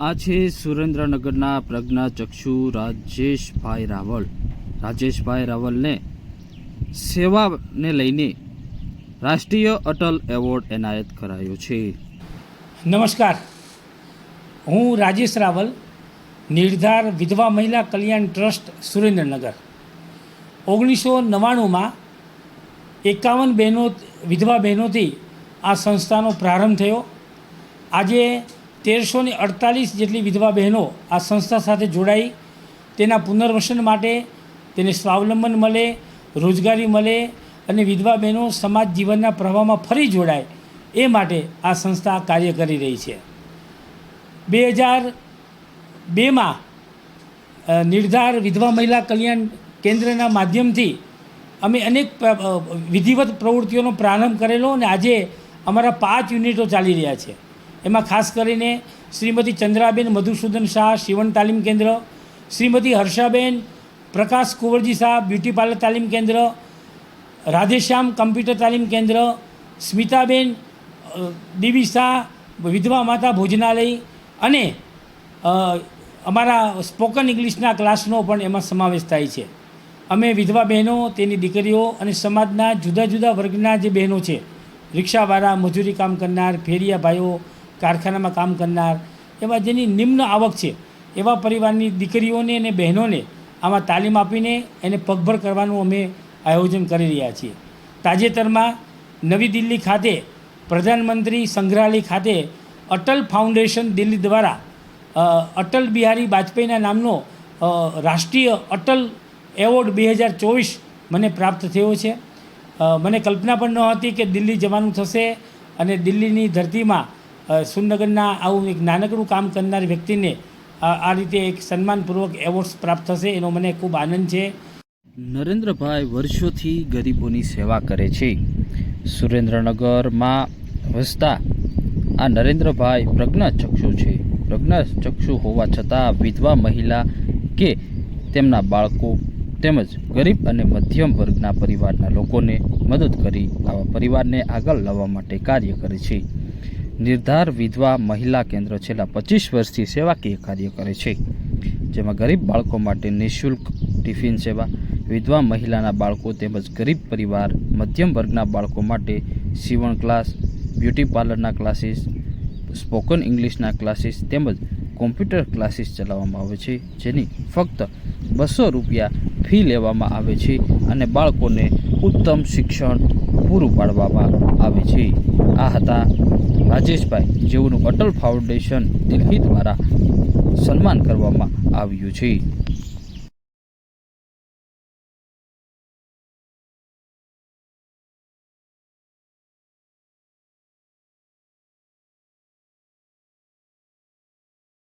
આ છે સુરેન્દ્રનગરના પ્રજ્ઞાચક્ષુ રાજેશભાઈ રાવલને સેવાને લઈને રાષ્ટ્રીય અટલ એવોર્ડ એનાયત કરાયો છે. નમસ્કાર, હું રાજેશ રાવલ, નિર્ધાર વિધવા મહિલા કલ્યાણ ટ્રસ્ટ સુરેન્દ્રનગર. 1999માં 51 વિધવા બહેનોથી આ સંસ્થાનો પ્રારંભ થયો. આજે 1348 જેટલી વિધવા બહેનો આ સંસ્થા સાથે જોડાઈ તેના પુનર્વસન માટે, તેને સ્વાવલંબન મળે, રોજગારી મળે અને વિધવા બહેનો સમાજ જીવનના પ્રવાહમાં ફરી જોડાય એ માટે આ સંસ્થા કાર્ય કરી રહી છે. 2002માં નિર્ધાર વિધવા મહિલા કલ્યાણ કેન્દ્રના માધ્યમથી અમે અનેક વિધિવત પ્રવૃત્તિઓનો પ્રારંભ કરેલો અને આજે અમારા 5 યુનિટો ચાલી રહ્યા છે. એમાં ખાસ કરીને શ્રીમતી ચંદ્રાબેન મધુસૂદન શાહ શિવણ તાલીમ કેન્દ્ર, શ્રીમતી હર્ષાબેન પ્રકાશ કુંવરજી શાહ બ્યુટી પાર્લર તાલીમ કેન્દ્ર, રાધેશ્યામ કમ્પ્યુટર તાલીમ કેન્દ્ર, સ્મિતાબેન દીવી શાહ વિધવા માતા ભોજનાલય અને અમારા સ્પોકન ઇંગ્લિશના ક્લાસનો પણ એમાં સમાવેશ થાય છે. અમે વિધવા બહેનો, તેની દીકરીઓ અને સમાજના જુદા જુદા વર્ગના જે બહેનો છે, રિક્ષાવાળા, મજૂરી કામ કરનાર, ફેરિયા ભાઈઓ, કારખાનામાં કામ કરનાર, એવા જેની નિમ્ન આવક છે એવા પરિવારની દીકરીઓને અને બહેનોને આમાં તાલીમ આપીને એને પગભર કરવાનું અમે આયોજન કરી રહ્યા છીએ. તાજેતરમાં નવી દિલ્હી ખાતે પ્રધાનમંત્રી સંગ્રહાલય ખાતે અટલ ફાઉન્ડેશન દિલ્હી દ્વારા અટલ બિહારી વાજપેયીના નામનો રાષ્ટ્રીય અટલ એવોર્ડ 2024 મને પ્રાપ્ત થયો છે. મને કલ્પના પણ ન હતી કે દિલ્હી જવાનું થશે અને દિલ્હીની ધરતીમાં સુરનગરના આવું એક નાનકડું કામ કરનાર વ્યક્તિને આ રીતે એક સન્માનપૂર્વક એવોર્ડ્સ પ્રાપ્ત થશે, એનો મને ખૂબ આનંદ છે. નરેન્દ્રભાઈ વર્ષોથી ગરીબોની સેવા કરે છે. સુરેન્દ્રનગરમાં વસતા આ નરેન્દ્રભાઈ પ્રજ્ઞાચક્ષુ છે. પ્રજ્ઞાચક્ષુ હોવા છતાં વિધવા મહિલા કે તેમના બાળકો તેમજ ગરીબ અને મધ્યમ વર્ગના પરિવારના લોકોને મદદ કરી આવા પરિવારને આગળ લાવવા માટે કાર્ય કરે છે. નિર્ધાર વિધવા મહિલા કેન્દ્ર છેલ્લા 25 વર્ષથી સેવાકીય કાર્ય કરે છે, જેમાં ગરીબ બાળકો માટે નિઃશુલ્ક ટિફિન સેવા, વિધવા મહિલાના બાળકો તેમજ ગરીબ પરિવાર, મધ્યમ વર્ગના બાળકો માટે સીવણ ક્લાસ, બ્યુટી પાર્લરના ક્લાસીસ, સ્પોકન ઇંગ્લિશના ક્લાસીસ તેમજ કોમ્પ્યુટર ક્લાસીસ ચલાવવામાં આવે છે, જેની ફક્ત 200 રૂપિયા ફી લેવામાં આવે છે અને બાળકોને ઉત્તમ શિક્ષણ પૂરું પાડવામાં આવે છે. આ હતા રાજેશભાઈ, જેઓનું અટલ ફાઉન્ડેશન દિલ્હી દ્વારા સન્માન કરવામાં આવ્યું છે.